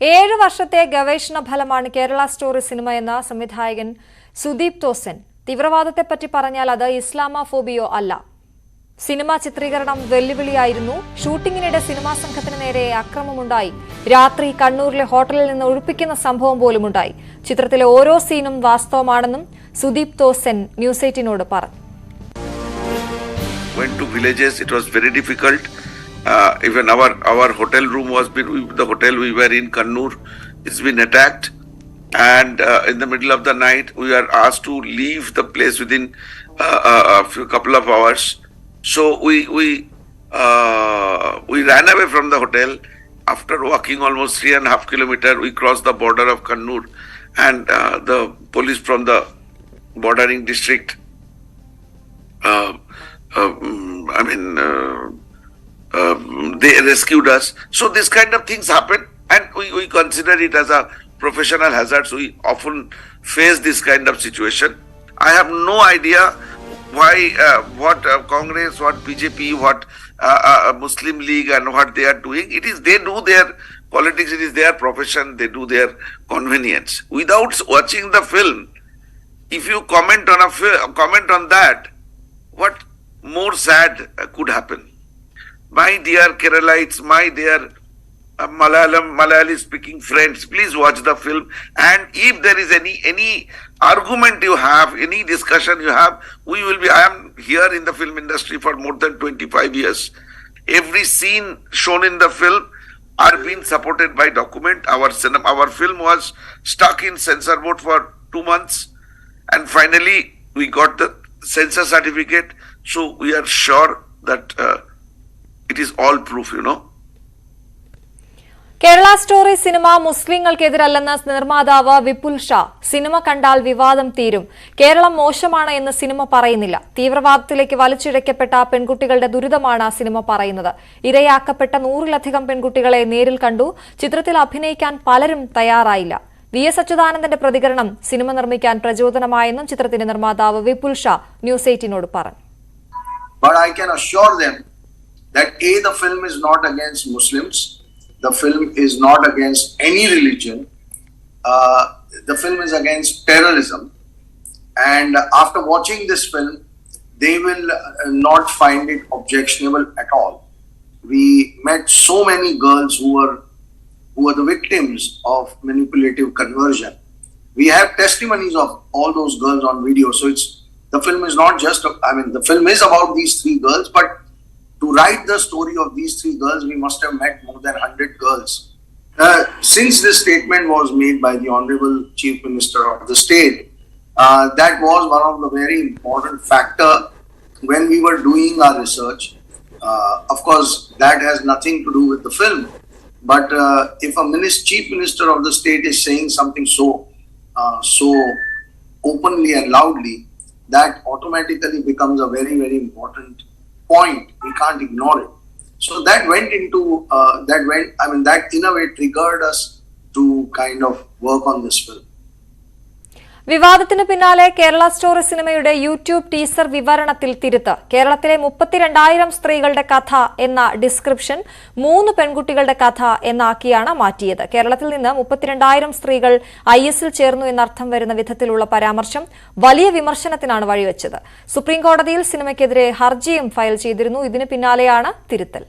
7 വർഷത്തെ ഗവേഷണ ഫലമാണ് കേരള സ്റ്റോറി സിനിമ എന്ന സംവിധായകൻ സുദീപ് തോസൻ. തീവ്രവാദത്തെപ്പറ്റി പറഞ്ഞാൽ അത് ഇസ്ലാമോഫോബിയോ അല്ല. സിനിമാ ചിത്രീകരണം വെല്ലുവിളിയായിരുന്നു. ഷൂട്ടിങ്ങിനിടെ സിനിമാ സംഘത്തിന് നേരെ അക്രമമുണ്ടായി. രാത്രി കണ്ണൂരിലെ ഹോട്ടലിൽ നിന്ന് ഒഴിപ്പിക്കുന്ന സംഭവം പോലുമുണ്ടായി. ചിത്രത്തിലെ ഓരോ സീനും വാസ്തവമാണെന്നും സുദീപ് തോസൻ ന്യൂസ് 18നോട് പറഞ്ഞു. Went to villages, it was very difficult. Even our hotel room the hotel we were in Kannur, it's been attacked, and in the middle of the night we are asked to leave the place within a couple of hours. So we ran away from the hotel. After walking almost 3.5 kilometers, we crossed the border of Kannur, and the police from the bordering district they rescued us. So this kind of things happen, and we consider it as a professional hazard. So we often face this kind of situation. I have no idea why what Congress, what BJP, what Muslim League and what they are doing. They do their politics, it is their profession, they do their convenience. Without watching the film, if you comment on that, what more sad could happen? My dear Keralites, my dear Malayali speaking friends, please watch the film, and if there is any argument you have, any discussion you have, I am here in the film industry for more than 25 years. Every scene shown in the film are being supported by document. Our film was stuck in censor board for 2 months, and finally we got the censor certificate. So we are sure that it is all proof, Kerala story cinema മുസ്ലിങ്ങൾക്കെതിരല്ലെന്ന നിർമ്മാതാവ് Vipul Shah. Cinema കണ്ടാൽ വിവാദം തീരും. കേരളം മോശമാണ് എന്ന് cinema പറയുന്നില്ല. തീവ്രവാദത്തിലേക്ക് വലിച്ചിഴക്കപ്പെട്ട പെൺകുട്ടികളുടെ ദുരിതമാണ് cinema പറയുന്നത്. ഇരയാക്കപ്പെട്ട 100-ലധികം പെൺകുട്ടികളെ നേരിൽ കണ്ടു. ചിത്രത്തിൽ അഭിനയിക്കാൻ പലരും തയ്യാറായില്ല. VS അച്യുതാനന്ദന്റെ പ്രതികരണം സിനിമ നിർമ്മിക്കാൻ പ്രചോദനമായെന്നും ചിത്രത്തിന്റെ നിർമ്മാതാവ് വിപുൽ ഷാ ന്യൂസ് 18നോട് പറഞ്ഞു. But I can assure them that the film is not against Muslims. The film is not against any religion. The film is against terrorism. And after watching this film, they will not find it objectionable at all. We met so many girls who were the victims of manipulative conversion. We have testimonies of all those girls on video. So the film is not just, the film is about these 3 girls, but to write the story of these 3 girls, we must have met more than 100 girls. Since this statement was made by the Honorable Chief Minister of the state, that was one of the very important factor when we were doing our research. Of course, that has nothing to do with the film. But if a Chief Minister of the state is saying something so openly and loudly, that automatically becomes a very, very important point. We can't ignore it. So that that in a way triggered us to kind of work on this film. വിവാദത്തിന് പിന്നാലെ Kerala story സിനിമയുടെ YouTube teaser വിവരണത്തിൽ തിരുത്ത്. കേരളത്തിലെ 32,000 സ്ത്രീകളുടെ കഥ എന്ന description 3 പെൺകുട്ടികളുടെ കഥ എന്നാക്കിയാണ് മാറ്റിയത്. കേരളത്തിൽ നിന്ന് 32,000 സ്ത്രീകൾ IS-ൽ ചേർന്നു എന്നർത്ഥം വരുന്ന വിധത്തിലുള്ള പരാമർശം വലിയ വിമർശനത്തിനാണ് വഴിവെച്ചത്. സുപ്രീംകോടതിയിൽ സിനിമയ്ക്കെതിരെ ഹർജിയും ഫയൽ ചെയ്തിരുന്നു. ഇതിന് പിന്നാലെയാണ് തിരുത്തൽ.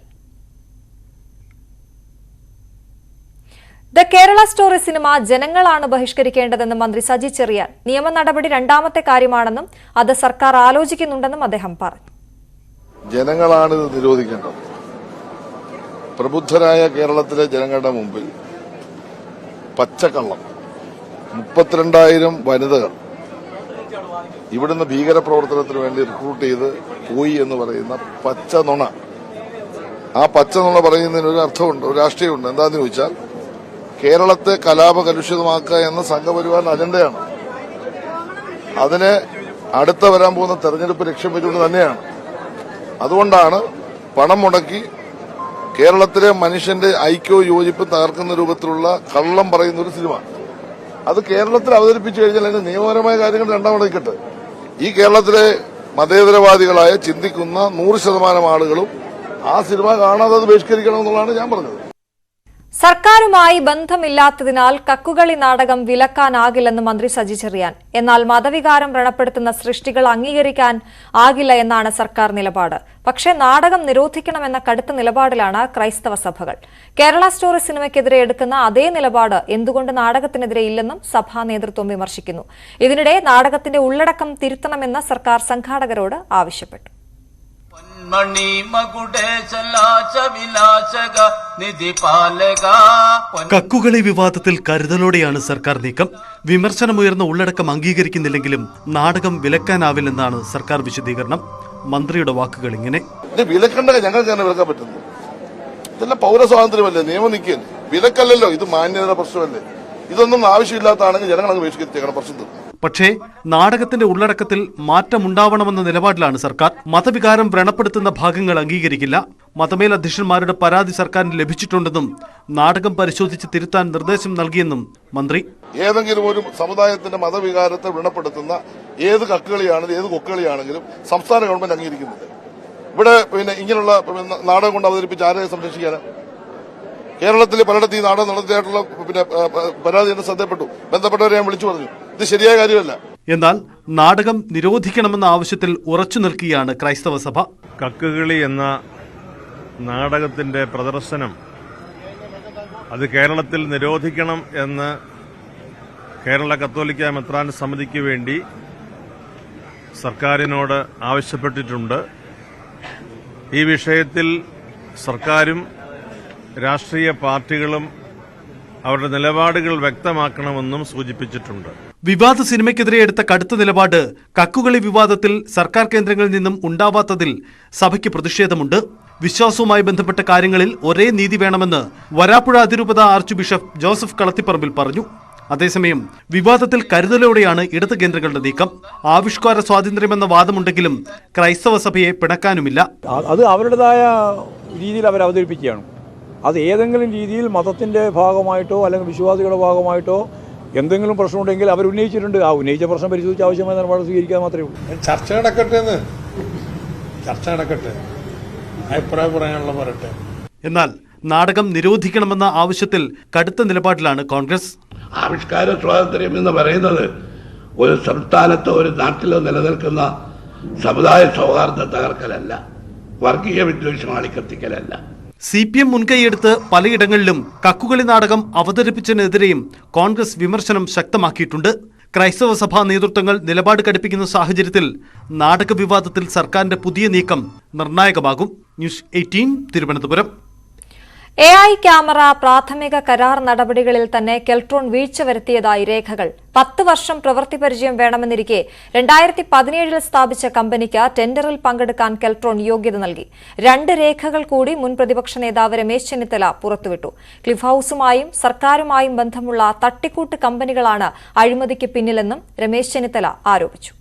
ദ കേരള സ്റ്റോറി സിനിമ ജനങ്ങളാണ് ബഹിഷ്കരിക്കേണ്ടതെന്ന് മന്ത്രി സജി ചെറിയാൻ. നിയമ നടപടി രണ്ടാമത്തെ കാര്യമാണെന്നും അത് സർക്കാർ ആലോചിക്കുന്നുണ്ടെന്നും അദ്ദേഹം പറഞ്ഞു. ജനങ്ങളാണ് ഇത് നിരോധിക്കേണ്ടത്. പ്രബുദ്ധരായ കേരളത്തിലെ ജനങ്ങളുടെ മുമ്പിൽ പച്ചക്കള്ളം 32,000 വനിതകൾ ഇവിടുന്ന് ഭീകരപ്രവർത്തനത്തിന് വേണ്ടി റിക്രൂട്ട് ചെയ്ത് പോയി എന്ന് പറയുന്ന പച്ച നുണ. ആ പച്ച നുണ പറയുന്നതിന് ഒരു അർത്ഥമുണ്ട്, ഒരു രാഷ്ട്രീയമുണ്ട്. എന്താണെന്ന് ചോദിച്ചാൽ കേരളത്തെ കലാപകലുഷിതമാക്കുക എന്ന സംഘപരിവാറിന്റെ അജണ്ടയാണ്. അതിന് അടുത്ത വരാൻ പോകുന്ന തെരഞ്ഞെടുപ്പ് ലക്ഷ്യം വെച്ചുകൊണ്ട് തന്നെയാണ്. അതുകൊണ്ടാണ് പണം മുടക്കി കേരളത്തിലെ മനുഷ്യന്റെ ഐക്യവും യോജിപ്പും തകർക്കുന്ന രൂപത്തിലുള്ള കള്ളം പറയുന്ന ഒരു സിനിമ അത് കേരളത്തിൽ അവതരിപ്പിച്ചു കഴിഞ്ഞാൽ അതിന്റെ നിയമപരമായ കാര്യങ്ങൾ രണ്ടാം നിൽക്കട്ടെ. ഈ കേരളത്തിലെ മതേതരവാദികളായ ചിന്തിക്കുന്ന 100% ആളുകളും ആ സിനിമ കാണാതെ അത് ബഹിഷ്കരിക്കണമെന്നുള്ളതാണ് ഞാൻ പറഞ്ഞത്. സർക്കാരുമായി ബന്ധമില്ലാത്തതിനാൽ കക്കുകളി നാടകം വിലക്കാനാകില്ലെന്ന് മന്ത്രി സജി ചെറിയാൻ. എന്നാൽ മതവികാരം വ്രണപ്പെടുത്തുന്ന സൃഷ്ടികൾ അംഗീകരിക്കാൻ ആകില്ല എന്നാണ് സർക്കാർ നിലപാട്. പക്ഷേ നാടകം നിരോധിക്കണമെന്ന കടുത്ത നിലപാടിലാണ് ക്രൈസ്തവ സഭകൾ. കേരള സ്റ്റോറി സിനിമയ്ക്കെതിരെ എടുക്കുന്ന അതേ നിലപാട് എന്തുകൊണ്ട് നാടകത്തിനെതിരെ ഇല്ലെന്നും സഭാ നേതൃത്വം വിമർശിക്കുന്നു. ഇതിനിടെ നാടകത്തിന്റെ ഉള്ളടക്കം തിരുത്തണമെന്ന് സർക്കാർ സംഘാടകരോട് ആവശ്യപ്പെട്ടു. കക്കുകളി വിവാദത്തിൽ കരുതലോടെയാണ് സർക്കാർ നീക്കം. വിമർശനമുയർന്ന ഉള്ളടക്കം അംഗീകരിക്കുന്നില്ലെങ്കിലും നാടകം വിലക്കാനാവില്ലെന്നാണ് സർക്കാർ വിശദീകരണം. മന്ത്രിയുടെ വാക്കുകൾ ഇങ്ങനെ: വിലക്കണ്ട ഞങ്ങൾക്ക് തന്നെ വിലക്കാൻ പറ്റുന്നു. ഇതെല്ലാം പൗരസ്വാതന്ത്ര്യമല്ലേ, നിയമം നിൽക്കുകയല്ലേ, വിലക്കല്ലല്ലോ. ഇത് മാന്യതയുടെ പ്രശ്നമല്ലേ. ഇതൊന്നും ആവശ്യമില്ലാത്തതാണെങ്കിൽ ജനങ്ങൾ അങ്ങ് ബഹിഷ്കരിച്ചേക്കണം, പ്രശ്നം തീർന്നു. പക്ഷേ നാടകത്തിന്റെ ഉള്ളടക്കത്തിൽ മാറ്റമുണ്ടാവണമെന്ന നിലപാടിലാണ് സർക്കാർ. മതവികാരം വ്രണപ്പെടുത്തുന്ന ഭാഗങ്ങൾ അംഗീകരിക്കില്ല. മതമേലധ്യക്ഷന്മാരുടെ പരാതി സർക്കാരിന് ലഭിച്ചിട്ടുണ്ടെന്നും നാടകം പരിശോധിച്ച് തിരുത്താൻ നിർദ്ദേശം നൽകിയെന്നും മന്ത്രി. ഏതെങ്കിലും ഒരു സമുദായത്തിന്റെ മതവികാരത്തെ വ്രണപ്പെടുത്തുന്ന ഏത് കക്കുകളിയാണെങ്കിലും ഏത് കൊക്കുകളിയാണെങ്കിലും സംസ്ഥാന ഗവൺമെന്റ് അംഗീകരിക്കുന്നില്ല. ഇവിടെ ഇങ്ങനെയുള്ള നാടകം കൊണ്ട് അവതരിപ്പിച്ച് ആരെ സംരക്ഷിക്കാനാണ്? കേരളത്തിൽ പലയിടത്ത് ഈ നാടകം നടത്തിയായിട്ടുള്ള പരാതി എന്നെ ശ്രദ്ധപ്പെട്ടു. ബന്ധപ്പെട്ടവരെ ഞാൻ വിളിച്ചു പറഞ്ഞു, ഇത് ശരിയായ കാര്യമല്ല. എന്നാൽ നാടകം നിരോധിക്കണമെന്ന ആവശ്യത്തിൽ ഉറച്ചു നിൽക്കുകയാണ് ക്രൈസ്തവ സഭ. കക്കുകളി എന്ന നാടകത്തിന്റെ പ്രദർശനം അത് കേരളത്തിൽ നിരോധിക്കണം എന്ന് കേരള കത്തോലിക്ക മെത്രാൻ സമിതിക്ക് വേണ്ടി സർക്കാരിനോട് ആവശ്യപ്പെട്ടിട്ടുണ്ട്. ഈ വിഷയത്തിൽ സർക്കാരും രാഷ്ട്രീയ പാർട്ടികളും അവരുടെ നിലപാടുകൾ വ്യക്തമാക്കണമെന്നും സൂചിപ്പിച്ചിട്ടുണ്ട്. വിവാദ സിനിമയ്ക്കെതിരെ എടുത്ത കടുത്ത നിലപാട് കക്കുകളി വിവാദത്തിൽ സർക്കാർ കേന്ദ്രങ്ങളിൽ നിന്നും ഉണ്ടാവാത്തതിൽ സഭയ്ക്ക് പ്രതിഷേധമുണ്ട്. വിശ്വാസവുമായി ബന്ധപ്പെട്ട കാര്യങ്ങളിൽ ഒരേ നീതി വേണമെന്ന് വരാപ്പുഴ അതിരൂപത ആർച്ച് ബിഷപ്പ് ജോസഫ് കളത്തിപ്പറമ്പിൽ പറഞ്ഞു. അതേസമയം വിവാദത്തിൽ കരുതലോടെയാണ് ഇടത് കേന്ദ്രങ്ങളുടെ നീക്കം. ആവിഷ്കാര സ്വാതന്ത്ര്യമെന്ന വാദമുണ്ടെങ്കിലും ക്രൈസ്തവ സഭയെ പിണക്കാനുമില്ല. അത് അവരുടേതായ രീതിയിൽ അവർ അവതരിപ്പിക്കുകയാണ്. അത് ഏതെങ്കിലും രീതിയിൽ മതത്തിന്റെ ഭാഗമായിട്ടോ അല്ലെങ്കിൽ വിശ്വാസികളുടെ ഭാഗമായിട്ടോ എന്തെങ്കിലും പ്രശ്നമുണ്ടെങ്കിൽ അവർ ഉന്നയിച്ചിട്ടുണ്ട്. ആ ഉന്നയിച്ച പ്രശ്നം പരിശോധിച്ച് ആവശ്യമായ നിലപാട് സ്വീകരിക്കാൻ മാത്രമേ ഉള്ളൂ. ചർച്ച നടക്കട്ടെ, അഭിപ്രായം പറയാനുള്ള പറയട്ടെ. എന്നാൽ നാടകം നിരോധിക്കണമെന്ന ആവശ്യത്തിൽ കടുത്ത നിലപാടിലാണ് കോൺഗ്രസ്. ആവിഷ്കാര സ്വാതന്ത്ര്യം എന്ന് പറയുന്നത് ഒരു സംസ്ഥാനത്തോ ഒരു നാട്ടിലോ നിലനിൽക്കുന്ന സമുദായ സൗഹാർദ്ദം തകർക്കലല്ല, വർഗീയ വിദ്വേഷം ആളിക്കത്തിക്കലല്ല. CPM മുൻകൈയെടുത്ത് പലയിടങ്ങളിലും കക്കുകളി നാടകം അവതരിപ്പിച്ചതിനെതിരെയും കോൺഗ്രസ് വിമർശനം ശക്തമാക്കിയിട്ടുണ്ട്. ക്രൈസ്തവ സഭാ നേതൃത്വങ്ങൾ നിലപാട് കടുപ്പിക്കുന്ന സാഹചര്യത്തിൽ നാടക വിവാദത്തിൽ സർക്കാരിന്റെ പുതിയ നീക്കം നിർണായകമാകും. ന്യൂസ് 18 തിരുവനന്തപുരം. AI ക്യാമറ പ്രാഥമിക കരാർ നടപടികളിൽ തന്നെ കെൽട്രോൺ വീഴ്ച വരുത്തിയതായി രേഖകൾ. 10 വർഷം പ്രവൃത്തി പരിചയം വേണമെന്നിരിക്കെ 2017 സ്ഥാപിച്ച കമ്പനിക്ക് ടെൻഡറിൽ പങ്കെടുക്കാൻ കെൽട്രോൺ യോഗ്യത നൽകി. 2 രേഖകൾ കൂടി മുൻ പ്രതിപക്ഷ നേതാവ് രമേശ് ചെന്നിത്തല പുറത്തുവിട്ടു. ക്ലിഫ് ഹൌസുമായും സർക്കാരുമായും ബന്ധമുള്ള തട്ടിക്കൂട്ട് കമ്പനികളാണ് അഴിമതിക്ക് പിന്നിലെന്നും രമേശ് ചെന്നിത്തല ആരോപിച്ചു.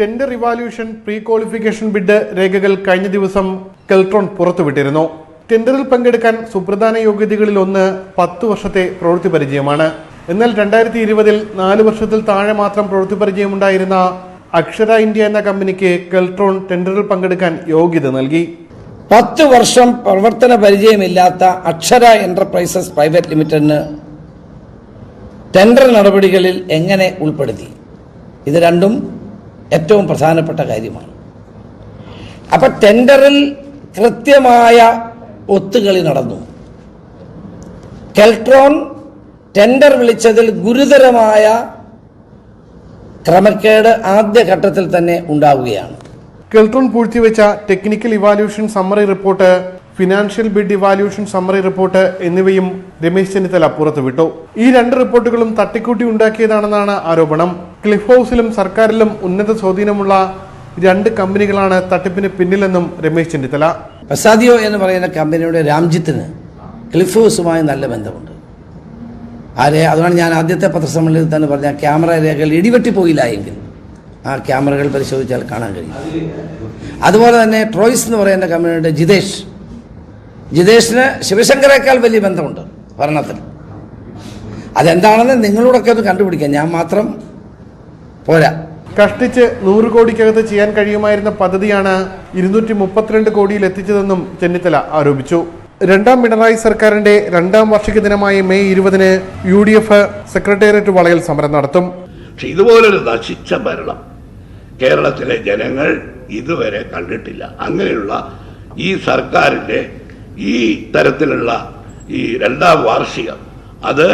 Tender evaluation pre qualification bid രേഖകൾ കഴിഞ്ഞ ദിവസം കെൽട്രോൺ പുറത്തുവിട്ടിരുന്നു. ടെൻഡറിൽ പങ്കെടുക്കാൻ സുപ്രധാന യോഗ്യതകളിൽ ഒന്ന് 10 വർഷത്തെ പ്രവൃത്തി പരിചയമാണ്. എന്നാൽ 2020 4 വർഷത്തിൽ താഴെ മാത്രം പ്രവൃത്തി പരിചയമുണ്ടായിരുന്ന അക്ഷര ഇന്ത്യ എന്ന കമ്പനിക്ക് കെൽട്രോൺ ടെൻഡറിൽ പങ്കെടുക്കാൻ യോഗ്യത നൽകി. 10 വർഷം പ്രവർത്തന പരിചയമില്ലാത്ത അക്ഷര എന്റർപ്രൈസസ് പ്രൈവറ്റ് ലിമിറ്റഡിന് ടെൻഡർ നടപടികളിൽ എങ്ങനെ ഉൾപ്പെടുത്തി? ഇത് രണ്ടും ഏറ്റവും പ്രധാനപ്പെട്ട കാര്യമാണ്. അപ്പൊ ടെൻഡറിൽ കൃത്യമായ ഒത്തുകളി നടന്നു. കെൽട്രോൺ ടെൻഡർ വിളിച്ചതിൽ ഗുരുതരമായ ക്രമക്കേട് ആദ്യഘട്ടത്തിൽ തന്നെ ഉണ്ടാവുകയാണ്. കെൽട്രോൺ പൂഴ്ത്തിവെച്ച technical evaluation summary report, financial bid evaluation summary report എന്നിവയും രമേശ് ചെന്നിത്തല പുറത്തുവിട്ടു. ഈ 2 റിപ്പോർട്ടുകളും തട്ടിക്കൂട്ടി ഉണ്ടാക്കിയതാണെന്നാണ് ആരോപണം. ക്ലിഫ് ഹൌസിലും സർക്കാരിലും ഉന്നത സ്വാധീനമുള്ള 2 കമ്പനികളാണ് തട്ടിപ്പിന് പിന്നിലെന്നും രമേശ് ചെന്നിത്തല. പസാദിയോ എന്ന് പറയുന്ന കമ്പനിയുടെ രാംജിത്തിന് ക്ലിഫ് ഹൗസുമായി നല്ല ബന്ധമുണ്ട്. അതുകൊണ്ട് ഞാൻ ആദ്യത്തെ പത്രസമ്മേളനത്തിൽ തന്നെ പറഞ്ഞ ക്യാമറ രേഖകൾ ഇടിവെട്ടിപ്പോയില്ല എങ്കിൽ ആ ക്യാമറകൾ പരിശോധിച്ചാൽ കാണാൻ കഴിയും. അതുപോലെ തന്നെ ട്രോയ്സ് എന്ന് പറയുന്ന കമ്പനിയുടെ ജിതേഷിന് ശിവശങ്കരേക്കാൾ വലിയ ബന്ധമുണ്ട് ഭരണത്തിൽ. അതെന്താണെന്ന് നിങ്ങളോടൊക്കെ ഒന്ന് കണ്ടുപിടിക്കാം, ഞാൻ മാത്രം പോരാ. കഷ്ടിച്ച് 100 കോടിക്കകത്ത് ചെയ്യാൻ കഴിയുമായിരുന്ന പദ്ധതിയാണ് 232 കോടിയിൽ എത്തിച്ചതെന്നും ചെന്നിത്തല ആരോപിച്ചു. രണ്ടാം പിണറായി സർക്കാരിന്റെ രണ്ടാം വാർഷിക ദിനമായ മെയ് 20-ന് UDF സെക്രട്ടേറിയറ്റ് വളയിൽ സമരം നടത്തും. പക്ഷെ ഇതുപോലൊരു നശിച്ച ഭരണം കേരളത്തിലെ ജനങ്ങൾ ഇതുവരെ കണ്ടിട്ടില്ല. അങ്ങനെയുള്ള ഈ സർക്കാരിന്റെ ഈ തരത്തിലുള്ള ഈ രണ്ടാം വാർഷികം അത്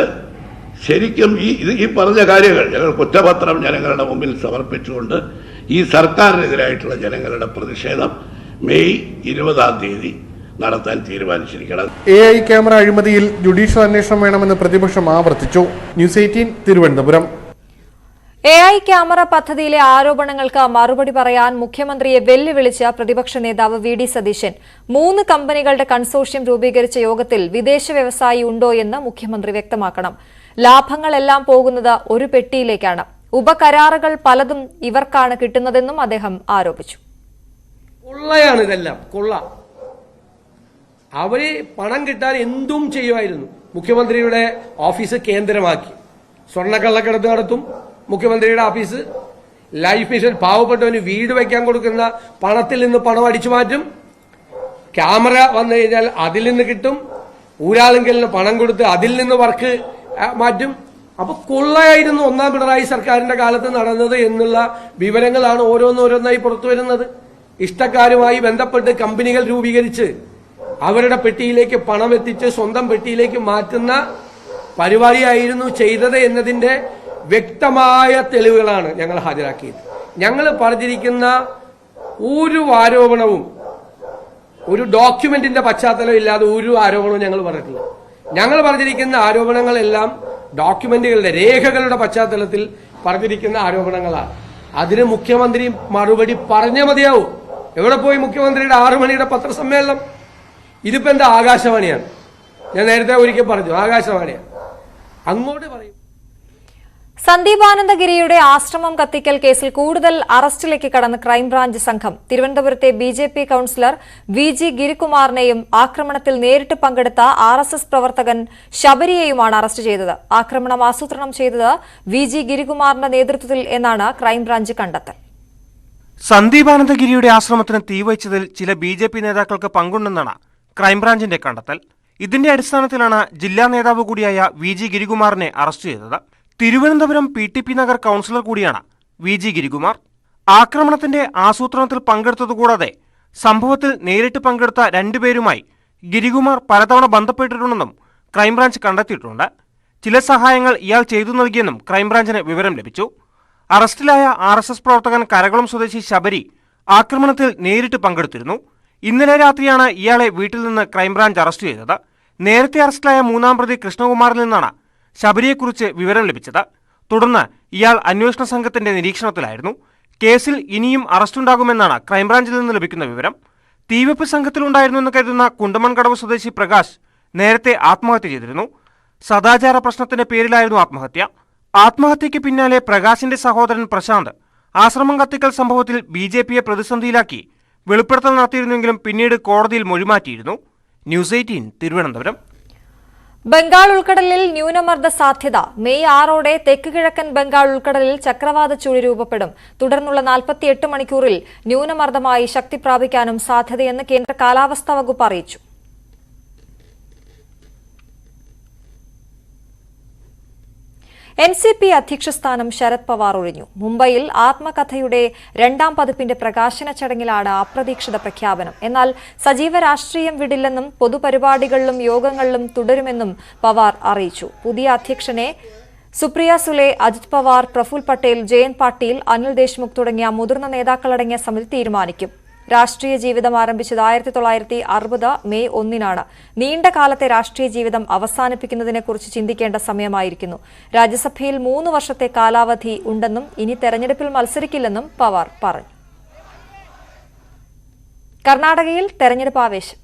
ശരിക്കും ഈ പറഞ്ഞ കാര്യങ്ങൾ ഞങ്ങൾ കുറ്റപത്രം ജനങ്ങളുടെ മുമ്പിൽ സമർപ്പിച്ചുകൊണ്ട് ഈ സർക്കാരിനെതിരായിട്ടുള്ള ജനങ്ങളുടെ പ്രതിഷേധം മെയ് 20-ാം തീയതി നടത്താൻ തീരുമാനിച്ചിരിക്കണം. AI ക്യാമറ അഴിമതിയിൽ ജുഡീഷ്യൽ അന്വേഷണം വേണമെന്ന് പ്രതിപക്ഷം ആവർത്തിച്ചു. ന്യൂസ് 18 തിരുവനന്തപുരം. AI ക്യാമറ പദ്ധതിയിലെ ആരോപണങ്ങൾക്ക് മറുപടി പറയാൻ മുഖ്യമന്ത്രിയെ വെല്ലുവിളിച്ച പ്രതിപക്ഷ നേതാവ് VD സതീശൻ 3 കമ്പനികളുടെ കൺസോർഷ്യം രൂപീകരിച്ച യോഗത്തിൽ വിദേശ വ്യവസായി ഉണ്ടോ എന്ന് മുഖ്യമന്ത്രി വ്യക്തമാക്കണം. ലാഭങ്ങളെല്ലാം പോകുന്നത് ഒരു പെട്ടിയിലേക്കാണ്. ഉപകരാറുകൾ പലതും ഇവർക്കാണ് കിട്ടുന്നതെന്നും അദ്ദേഹം ആരോപിച്ചു. കൊള്ളയാണ് ഇതെല്ലാം, കൊള്ള. അവര് പണം കിട്ടാൻ എന്തും ചെയ്യുമായിരുന്നു. മുഖ്യമന്ത്രിയുടെ ഓഫീസ് കേന്ദ്രമാക്കി സ്വർണ്ണക്കള്ളക്കടത്ത് നടത്തും. മുഖ്യമന്ത്രിയുടെ ഓഫീസ് ലൈഫ് മിഷൻ പാവപ്പെട്ടവന് വീട് വയ്ക്കാൻ കൊടുക്കുന്ന പണത്തിൽ നിന്ന് പണം അടിച്ചു മാറ്റും. ക്യാമറ വന്നു കഴിഞ്ഞാൽ അതിൽ നിന്ന് കിട്ടും. ഊരാളുങ്കലിന് പണം കൊടുത്ത് അതിൽ നിന്ന് വർക്ക് മാറ്റും. അപ്പൊ കൊള്ളയായിരുന്നു ഒന്നാം പിണറായി സർക്കാരിന്റെ കാലത്ത് നടന്നത് എന്നുള്ള വിവരങ്ങളാണ് ഓരോന്നോരോന്നായി പുറത്തു വരുന്നത്. ഇഷ്ടക്കാരുമായി ബന്ധപ്പെട്ട് കമ്പനികൾ രൂപീകരിച്ച് അവരുടെ പെട്ടിയിലേക്ക് പണം എത്തിച്ച് സ്വന്തം പെട്ടിയിലേക്ക് മാറ്റുന്ന പരിപാടിയായിരുന്നു ചെയ്തത് എന്നതിന്റെ വ്യക്തമായ തെളിവുകളാണ് ഞങ്ങൾ ഹാജരാക്കിയത്. ഞങ്ങൾ പറഞ്ഞിരിക്കുന്ന ഒരു ആരോപണവും ഒരു ഡോക്യുമെന്റിന്റെ പശ്ചാത്തലം ഇല്ലാതെ ഒരു ആരോപണവും ഞങ്ങൾ പറഞ്ഞിട്ടില്ല. ഞങ്ങൾ പറഞ്ഞിരിക്കുന്ന ആരോപണങ്ങളെല്ലാം ഡോക്യുമെന്റുകളുടെ രേഖകളുടെ പശ്ചാത്തലത്തിൽ പറഞ്ഞിരിക്കുന്ന ആരോപണങ്ങളാണ്. അതിന് മുഖ്യമന്ത്രി മറുപടി പറഞ്ഞേ മതിയാവും. എവിടെ പോയി മുഖ്യമന്ത്രിയുടെ 6 മണിയുടെ പത്രസമ്മേളനം? ഇതിപ്പോ എന്താ ആകാശവാണിയാണ്? ഞാൻ നേരത്തെ ഒരിക്കൽ പറഞ്ഞു ആകാശവാണിയാണ്. അങ്ങോട്ട് പറയും. സന്ദീപാനന്ദഗിരിയുടെ ആശ്രമം കത്തിക്കൽ കേസിൽ കൂടുതൽ അറസ്റ്റിലേക്ക് കടന്ന ക്രൈംബ്രാഞ്ച് സംഘം തിരുവനന്തപുരത്തെ BJP കൌൺസിലർ VG ഗിരികുമാറിനെയും ആക്രമണത്തിൽ നേരിട്ട് പങ്കെടുത്ത RSS പ്രവർത്തകൻ ശബരിയെയുമാണ് അറസ്റ്റ് ചെയ്തത്. ആക്രമണം ആസൂത്രണം ചെയ്തത് VG ഗിരികുമാറിന്റെ നേതൃത്വത്തിൽ എന്നാണ് ക്രൈംബ്രാഞ്ച് കണ്ടെത്തൽ. സന്ദീപാനന്ദഗിരിയുടെ ആശ്രമത്തിന് തീവച്ചതിൽ ചില BJP നേതാക്കൾക്ക് പങ്കുണ്ടെന്നാണ് ക്രൈംബ്രാഞ്ചിന്റെ കണ്ടെത്തൽ. ഇതിന്റെ അടിസ്ഥാനത്തിലാണ് ജില്ലാ നേതാവ് കൂടിയായ VG ഗിരികുമാറിനെ അറസ്റ്റ് ചെയ്തത്. തിരുവനന്തപുരം PTP നഗർ കൌൺസിലർ കൂടിയാണ് VG ഗിരികുമാർ. ആക്രമണത്തിന്റെ ആസൂത്രണത്തിൽ പങ്കെടുത്തതുകൂടാതെ സംഭവത്തിൽ നേരിട്ട് പങ്കെടുത്ത 2 പേരുമായി ഗിരികുമാർ പലതവണ ബന്ധപ്പെട്ടിട്ടുണ്ടെന്നും ക്രൈംബ്രാഞ്ച് കണ്ടെത്തിയിട്ടുണ്ട്. ചില സഹായങ്ങൾ ഇയാൾ ചെയ്തു നൽകിയെന്നും ക്രൈംബ്രാഞ്ചിന് വിവരം ലഭിച്ചു. അറസ്റ്റിലായ RSS പ്രവർത്തകൻ കരകുളം സ്വദേശി ശബരി ആക്രമണത്തിൽ നേരിട്ട് പങ്കെടുത്തിരുന്നു. ഇന്നലെ രാത്രിയാണ് ഇയാളെ വീട്ടിൽ നിന്ന് ക്രൈംബ്രാഞ്ച് അറസ്റ്റ് ചെയ്തത്. നേരത്തെ അറസ്റ്റിലായ 3-ാം പ്രതി കൃഷ്ണകുമാറിൽ നിന്നാണ് ശബരിയെക്കുറിച്ച് വിവരം ലഭിച്ചത്. തുടർന്ന് ഇയാൾ അന്വേഷണ സംഘത്തിന്റെ നിരീക്ഷണത്തിലായിരുന്നു. കേസിൽ ഇനിയും അറസ്റ്റുണ്ടാകുമെന്നാണ് ക്രൈംബ്രാഞ്ചിൽ നിന്ന് ലഭിക്കുന്ന വിവരം. തീവെപ്പ് സംഘത്തിലുണ്ടായിരുന്നുവെന്ന് കരുതുന്ന കുണ്ടമൺകടവ് സ്വദേശി പ്രകാശ് നേരത്തെ ആത്മഹത്യ ചെയ്തിരുന്നു. സദാചാര പ്രശ്നത്തിന്റെ പേരിലായിരുന്നു ആത്മഹത്യ. ആത്മഹത്യയ്ക്ക് പിന്നാലെ പ്രകാശിന്റെ സഹോദരൻ പ്രശാന്ത് ആശ്രമം കത്തിക്കൽ സംഭവത്തിൽ BJPയെ പ്രതിസന്ധിയിലാക്കി വെളിപ്പെടുത്തൽ നടത്തിയിരുന്നെങ്കിലും പിന്നീട് കോടതിയിൽ മൊഴിമാറ്റിയിരുന്നു. ന്യൂസ് 18 തിരുവനന്തപുരം. ബംഗാൾ ഉൾക്കടലിൽ ന്യൂനമർദ്ദ സാധ്യത. മെയ് 6-ഓടെ തെക്ക് കിഴക്കൻ ബംഗാൾ ഉൾക്കടലിൽ ചക്രവാത ചുഴി രൂപപ്പെടും. തുടർന്നുള്ള 48 മണിക്കൂറിൽ ന്യൂനമർദ്ദമായി ശക്തി പ്രാപിക്കാനും സാധ്യതയെന്ന് കേന്ദ്ര കാലാവസ്ഥാ വകുപ്പ് അറിയിച്ചു. NCP അധ്യക്ഷ സ്ഥാനം ശരത് പവാർ ഒഴിഞ്ഞു. മുംബൈയിൽ ആത്മകഥയുടെ 2ാം പതിപ്പിന്റെ പ്രകാശന ചടങ്ങിലാണ് അപ്രതീക്ഷിത പ്രഖ്യാപനം. എന്നാൽ സജീവ രാഷ്ട്രീയം വിടില്ലെന്നും പൊതുപരിപാടികളിലും യോഗങ്ങളിലും തുടരുമെന്നും പവാർ അറിയിച്ചു. പുതിയ അധ്യക്ഷനെ സുപ്രിയ സുലെ, അജിത് പവാർ, പ്രഫുൽ പട്ടേൽ, ജയന്ത് പാട്ടീൽ, അനിൽ ദേശ്മുഖ് തുടങ്ങിയ മുതിർന്ന നേതാക്കളടങ്ങിയ സമിതി തീരുമാനിക്കും. രാഷ്ട്രീയ ജീവിതം ആരംഭിച്ചത് 1960 മെയ് 1-നാണ്. നീണ്ട കാലത്തെ രാഷ്ട്രീയ ജീവിതം അവസാനിപ്പിക്കുന്നതിനെക്കുറിച്ച് ചിന്തിക്കേണ്ട സമയമായിരിക്കുന്നു. രാജ്യസഭയിൽ 3 വർഷത്തെ കാലാവധി ഉണ്ടെന്നും ഇനി തെരഞ്ഞെടുപ്പിൽ മത്സരിക്കില്ലെന്നും പവാർ പറഞ്ഞു. കർണാടകയിൽ തെരഞ്ഞെടുപ്പ് ആവേശം.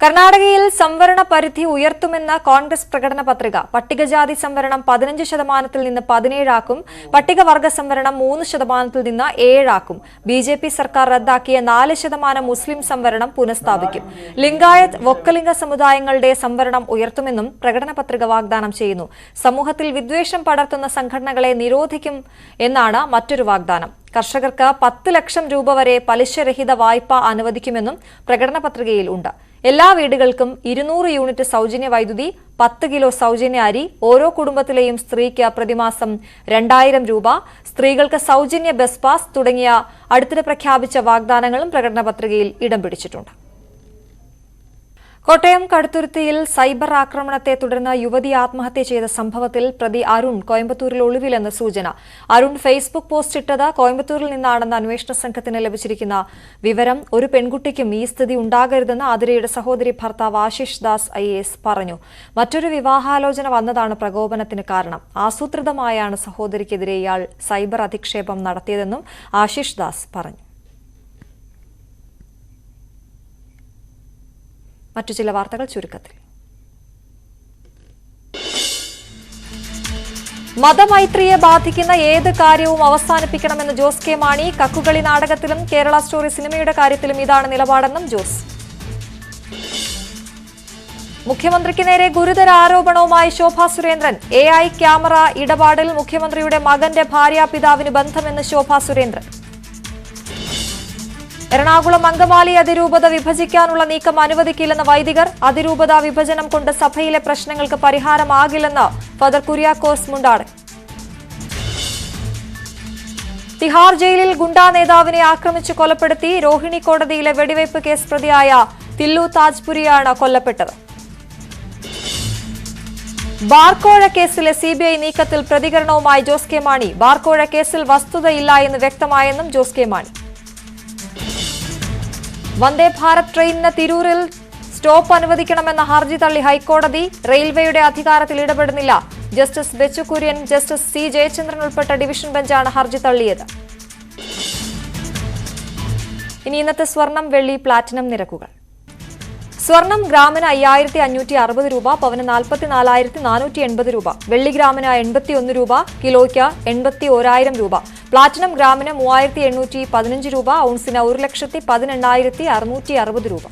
കർണാടകയിൽ സംവരണ പരിധി ഉയർത്തുമെന്ന കോൺഗ്രസ് പ്രകടന പത്രിക. പട്ടികജാതി സംവരണം 15% നിന്ന് 17 പട്ടികവർഗ സംവരണം 3% നിന്ന് 7 ബിജെപി സർക്കാർ റദ്ദാക്കിയ 4% മുസ്ലിം സംവരണം പുനഃസ്ഥാപിക്കും. ലിംഗായത്ത് വൊക്കലിംഗ സമുദായങ്ങളുടെ സംവരണം ഉയർത്തുമെന്നും പ്രകടന പത്രിക വാഗ്ദാനം ചെയ്യുന്നു. സമൂഹത്തിൽ വിദ്വേഷം പടർത്തുന്ന സംഘടനകളെ നിരോധിക്കും എന്നാണ് മറ്റൊരു വാഗ്ദാനം. കർഷകർക്ക് 10 ലക്ഷം രൂപ വരെ പലിശരഹിത വായ്പ അനുവദിക്കുമെന്നും പ്രകടന പത്രികയിൽ ഉണ്ട്. എല്ലാ വീടുകൾക്കും 200 യൂണിറ്റ് സൗജന്യ വൈദ്യുതി, 10 കിലോ സൗജന്യ അരി, ഓരോ കുടുംബത്തിലെയും സ്ത്രീക്ക് പ്രതിമാസം 2000 രൂപ, സ്ത്രീകൾക്ക് സൗജന്യ ബസ് പാസ് തുടങ്ങിയ അടുത്തിടെ പ്രഖ്യാപിച്ച വാഗ്ദാനങ്ങളും പ്രകടന പത്രികയിൽ ഇടം പിടിച്ചിട്ടുണ്ട്. കോട്ടയം കടുത്തുരുത്തിയിൽ സൈബർ ആക്രമണത്തെ തുടർന്ന് യുവതി ആത്മഹത്യ ചെയ്ത സംഭവത്തിൽ പ്രതി അരുൺ കോയമ്പത്തൂരിൽ ഒളിവിലെന്ന് സൂചന. അരുൺ ഫേസ്ബുക്ക് പോസ്റ്റ് ഇട്ടത് കോയമ്പത്തൂരിൽ നിന്നാണെന്ന് അന്വേഷണ സംഘത്തിന് ലഭിച്ചിരിക്കുന്ന വിവരം. ഒരു പെൺകുട്ടിക്കും ഈ സ്ഥിതി ഉണ്ടാകരുതെന്ന് ആതിരയുടെ സഹോദരി ഭർത്താവ് ആശിഷ് ദാസ് IAS പറഞ്ഞു. മറ്റൊരു വിവാഹാലോചന വന്നതാണ് പ്രകോപനത്തിന് കാരണം. ആസൂത്രിതമായാണ് സഹോദരിക്കെതിരെ ഇയാൾ സൈബർ അധിക്ഷേപം നടത്തിയതെന്നും ആശിഷ് ദാസ് പറഞ്ഞു. മറ്റു ചില വാർത്തകൾ ചുരുക്കത്തിൽ. മതമൈത്രിയെ ബാധിക്കുന്ന ഏത് കാര്യവും അവസാനിപ്പിക്കണമെന്ന് ജോസ് കെ മാണി. കക്കുകളി നാടകത്തിലും കേരള സ്റ്റോറി സിനിമയുടെ കാര്യത്തിലും ഇതാണ് നിലപാടെന്നും ജോസ്. മുഖ്യമന്ത്രിക്ക് നേരെ ഗുരുതര ആരോപണവുമായി ശോഭാ സുരേന്ദ്രൻ. AI ക്യാമറ ഇടപാടിൽ മുഖ്യമന്ത്രിയുടെ മകന്റെ ഭാര്യാപിതാവിന് ബന്ധമെന്ന് ശോഭാ സുരേന്ദ്രൻ. എറണാകുളം അങ്കമാലി അതിരൂപത വിഭജിക്കാനുള്ള നീക്കം അനുവദിക്കില്ലെന്ന് വൈദികർ. അതിരൂപത വിഭജനം കൊണ്ട് സഭയിലെ പ്രശ്നങ്ങൾക്ക് പരിഹാരമാകില്ലെന്ന് ഫാദർ കുര്യാക്കോസ് മുണ്ടാട്. തിഹാർ ജയിലിൽ ഗുണ്ടാ നേതാവിനെ ആക്രമിച്ച് കൊലപ്പെടുത്തി. രോഹിണി കോടതിയിലെ വെടിവയ്പ് കേസ് പ്രതിയായ തില്ലു താജ്പുരിയാണ് കൊല്ലപ്പെട്ടത്. ബാർക്കോഴ കേസിലെ CBI നീക്കത്തിൽ പ്രതികരണവുമായി ജോസ് കെ മാണി. ബാർക്കോഴ കേസിൽ വസ്തുതയില്ല എന്ന് വ്യക്തമായെന്നും ജോസ് കെ മാണി. വന്ദേ ഭാരത് ട്രെയിനിന് തിരൂരിൽ സ്റ്റോപ്പ് അനുവദിക്കണമെന്ന ഹർജി തള്ളി ഹൈക്കോടതി. റെയിൽവേയുടെ അധികാരത്തിൽ ഇടപെടുന്നില്ല. Justice Bechu Kurian, justice C Jayachandran ഉൾപ്പെട്ട ഡിവിഷൻ ബെഞ്ചാണ് ഹർജി തള്ളിയത്. ഇനി ഇന്നത്തെ സ്വർണം, വെള്ളി, പ്ലാറ്റിനം നിരക്കുകൾ. സ്വർണം ഗ്രാമിന് 5560 രൂപ, പവന് 44,480 രൂപ, വെള്ളി ഗ്രാമിന് 81 രൂപ, കിലോയ്ക്ക് 81,000 രൂപ, പ്ലാറ്റിനം ഗ്രാമിന് 3815 രൂപ, ഔൺസിന് 1,18,660 രൂപ.